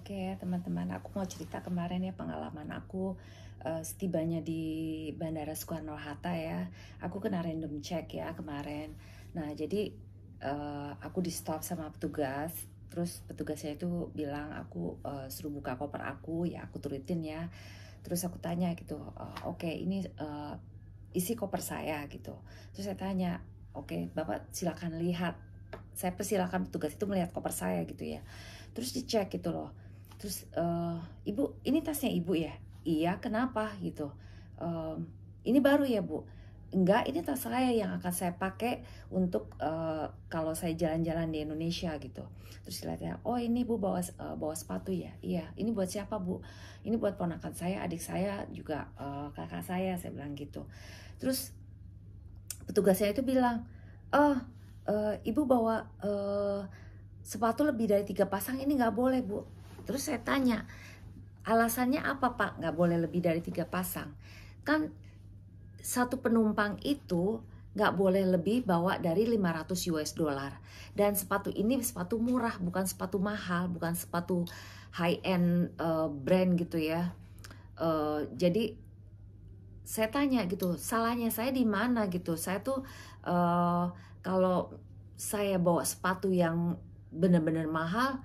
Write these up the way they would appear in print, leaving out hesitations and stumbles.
Oke, teman-teman, aku mau cerita kemarin ya pengalaman aku setibanya di Bandara Soekarno-Hatta ya. Aku kena random check ya kemarin. Nah, jadi aku di stop sama petugas. Terus petugasnya itu bilang aku suruh buka koper aku, ya aku turutin ya. Terus aku tanya gitu, oke ini isi koper saya gitu. Terus saya tanya, oke Bapak silakan lihat. Saya persilakan petugas itu melihat koper saya gitu ya. Terus dicek gitu loh. Terus Ibu, ini tasnya Ibu ya? Iya, kenapa gitu? "Ehm, ini baru ya Bu? Enggak, ini tas saya yang akan saya pakai untuk kalau saya jalan-jalan di Indonesia gitu. Terus dilihatnya, oh ini Bu bawa sepatu ya? Iya, ini buat siapa Bu? Ini buat ponakan saya, adik saya juga kakak saya bilang gitu. Terus petugasnya itu bilang, oh Ibu bawa sepatu lebih dari 3 pasang, ini nggak boleh Bu. Terus saya tanya, alasannya apa Pak nggak boleh lebih dari 3 pasang? Kan satu penumpang itu nggak boleh lebih bawa dari 500 US dollar. Dan sepatu ini sepatu murah, bukan sepatu mahal, bukan sepatu high end brand gitu ya. Jadi saya tanya gitu, salahnya saya di mana gitu. Saya tuh kalau saya bawa sepatu yang benar-benar mahal,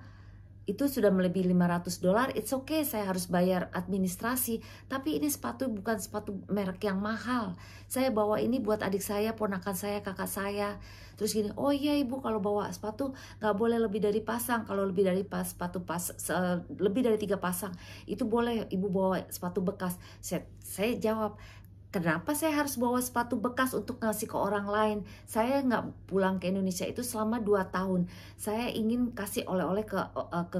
itu sudah melebihi 500 dolar, it's okay, saya harus bayar administrasi. Tapi ini sepatu bukan sepatu merek yang mahal. Saya bawa ini buat adik saya, ponakan saya, kakak saya. Terus gini, oh iya Ibu kalau bawa sepatu nggak boleh lebih dari pasang. Kalau lebih dari lebih dari 3 pasang, itu boleh Ibu bawa sepatu bekas. Saya jawab, kenapa saya harus bawa sepatu bekas untuk ngasih ke orang lain? Saya nggak pulang ke Indonesia itu selama 2 tahun. Saya ingin kasih oleh-oleh ke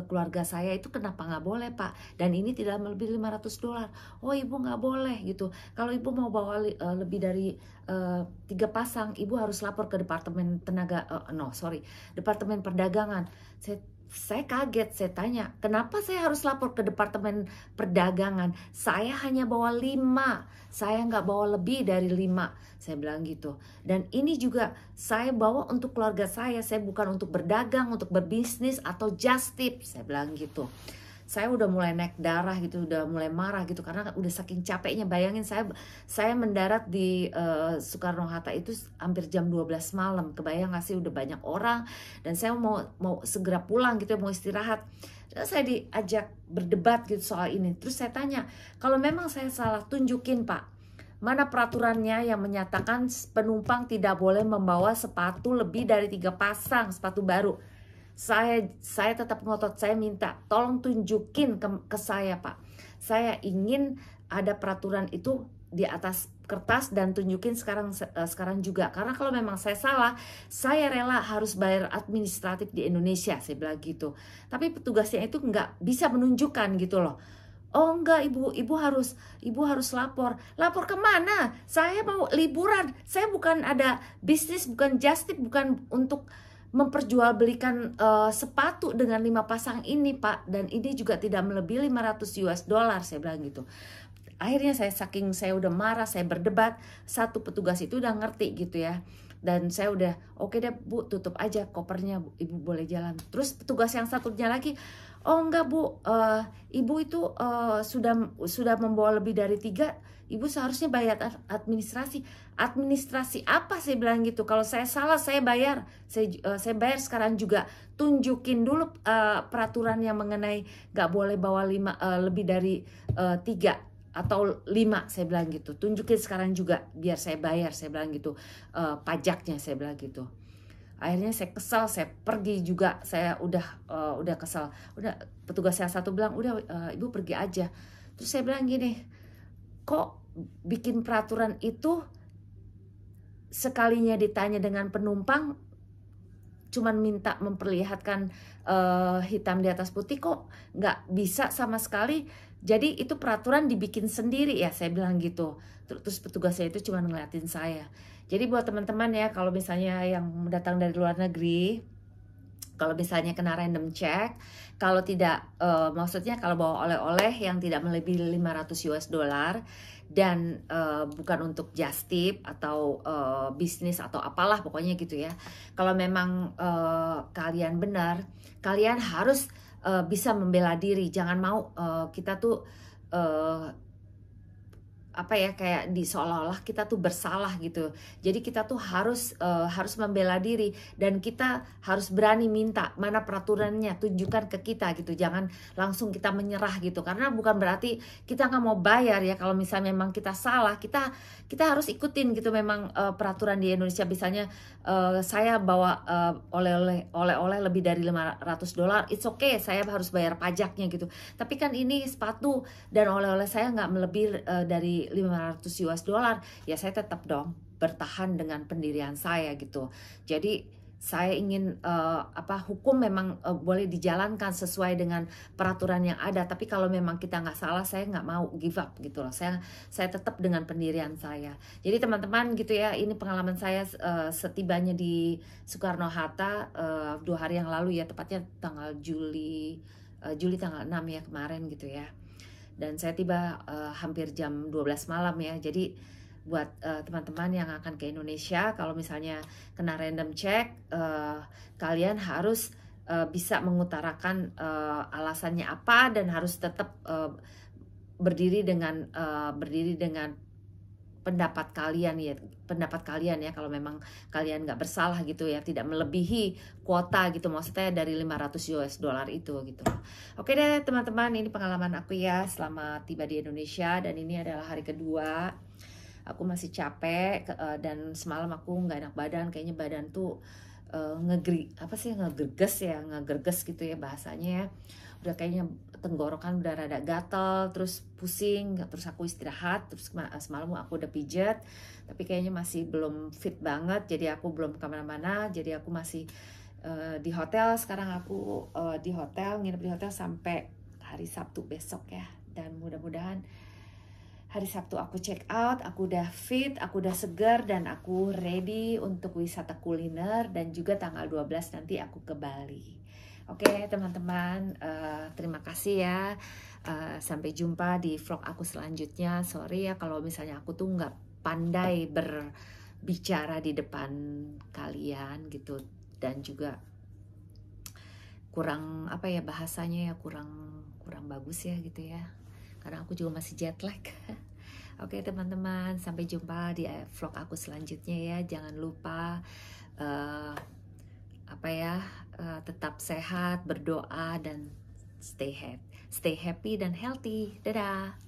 keluarga saya, itu kenapa nggak boleh Pak? Dan ini tidak melebihi 500 dolar. Oh Ibu nggak boleh gitu. Kalau Ibu mau bawa lebih dari 3 pasang, Ibu harus lapor ke Departemen Departemen Perdagangan. Saya kaget, saya tanya, kenapa saya harus lapor ke Departemen Perdagangan? Saya hanya bawa 5, saya nggak bawa lebih dari 5, saya bilang gitu. Dan ini juga saya bawa untuk keluarga saya bukan untuk berdagang, untuk berbisnis atau just tip, saya bilang gitu. Saya udah mulai naik darah gitu, udah mulai marah gitu karena udah saking capeknya. Bayangin saya mendarat di Soekarno-Hatta itu hampir jam 12 malam. Kebayang gak sih, udah banyak orang dan saya mau segera pulang gitu, mau istirahat. Terus saya diajak berdebat gitu soal ini. Terus saya tanya, kalau memang saya salah, tunjukin Pak, mana peraturannya yang menyatakan penumpang tidak boleh membawa sepatu lebih dari 3 pasang sepatu baru. Saya tetap ngotot, saya minta tolong tunjukin ke saya Pak. Saya ingin ada peraturan itu di atas kertas dan tunjukin sekarang juga. Karena kalau memang saya salah, saya rela harus bayar administratif di Indonesia, saya bilang gitu. Tapi petugasnya itu nggak bisa menunjukkan gitu loh. Oh enggak ibu harus lapor. Lapor kemana? Saya mau liburan. Saya bukan ada bisnis, bukan just tip, bukan untuk memperjualbelikan sepatu dengan 5 pasang ini Pak, dan ini juga tidak melebihi 500 US dollar, saya bilang gitu. Akhirnya saking saya udah marah, saya berdebat, satu petugas itu udah ngerti gitu ya. Dan saya udah, oke deh Bu, tutup aja kopernya, Ibu boleh jalan. Terus petugas yang satunya lagi, oh enggak Bu, Ibu itu sudah membawa lebih dari 3, Ibu seharusnya bayar administrasi. Administrasi apa, saya bilang gitu. Kalau saya salah saya bayar. Saya bayar sekarang juga. Tunjukin dulu peraturan yang mengenai nggak boleh bawa lebih dari 3 atau 5, saya bilang gitu. Tunjukin sekarang juga biar saya bayar, saya bilang gitu. Pajaknya, saya bilang gitu. Akhirnya saya kesal, saya pergi juga. Saya udah kesal. Udah, petugas yang satu bilang, udah Ibu pergi aja. Terus saya bilang gini, kok bikin peraturan itu sekalinya ditanya dengan penumpang cuman minta memperlihatkan hitam di atas putih, kok nggak bisa sama sekali. Jadi itu peraturan dibikin sendiri ya, saya bilang gitu. Terus petugasnya itu cuma ngeliatin saya. Jadi buat teman-teman ya, kalau misalnya yang datang dari luar negeri, kalau misalnya kena random check, kalau tidak, maksudnya kalau bawa oleh-oleh yang tidak melebihi 500 US dollar dan bukan untuk just tip atau bisnis atau apalah pokoknya gitu ya. Kalau memang kalian benar, kalian harus bisa membela diri. Jangan mau kita tuh eh, apa ya, kayak seolah-olah kita tuh bersalah gitu. Jadi kita tuh harus membela diri, dan kita harus berani minta mana peraturannya, tunjukkan ke kita gitu. Jangan langsung kita menyerah gitu, karena bukan berarti kita nggak mau bayar ya. Kalau misalnya memang kita salah, kita kita harus ikutin gitu. Memang peraturan di Indonesia, misalnya saya bawa oleh-oleh lebih dari $500, it's okay, saya harus bayar pajaknya gitu. Tapi kan ini sepatu dan oleh-oleh saya nggak melebihi dari $500, ya saya tetap dong bertahan dengan pendirian saya gitu. Jadi saya ingin hukum memang boleh dijalankan sesuai dengan peraturan yang ada. Tapi kalau memang kita nggak salah, saya nggak mau give up gitu loh. Saya tetap dengan pendirian saya. Jadi teman-teman gitu ya, ini pengalaman saya setibanya di Soekarno Hatta 2 hari yang lalu ya, tepatnya tanggal Juli tanggal 6 ya kemarin gitu ya. Dan saya tiba hampir jam 12 malam ya. Jadi buat teman-teman yang akan ke Indonesia, kalau misalnya kena random check, kalian harus bisa mengutarakan alasannya apa, dan harus tetap berdiri dengan pendapat kalian ya. Kalau memang kalian nggak bersalah gitu ya, tidak melebihi kuota gitu, maksudnya dari $500 itu gitu. Oke deh teman-teman, ini pengalaman aku ya selama tiba di Indonesia, dan ini adalah hari kedua. Aku masih capek dan semalam aku nggak enak badan, kayaknya badan tuh ngegerges gitu ya bahasanya ya. Udah kayaknya tenggorokan udah rada gatel, terus pusing, terus aku istirahat, terus semalam aku udah pijat, tapi kayaknya masih belum fit banget, jadi aku belum kemana-mana. Jadi aku masih di hotel. Sekarang aku nginep di hotel sampai hari Sabtu besok ya, dan mudah-mudahan hari Sabtu aku check out, aku udah fit, aku udah segar, dan aku ready untuk wisata kuliner, dan juga tanggal 12 nanti aku ke Bali. Oke teman-teman, terima kasih ya. Sampai jumpa di vlog aku selanjutnya. Sorry ya kalau misalnya aku tuh nggak pandai berbicara di depan kalian gitu, dan juga kurang bahasanya ya kurang bagus ya gitu ya, karena aku juga masih jet lag. Oke teman-teman, sampai jumpa di vlog aku selanjutnya ya. Jangan lupa tetap sehat, berdoa, dan stay happy dan healthy. Dadah.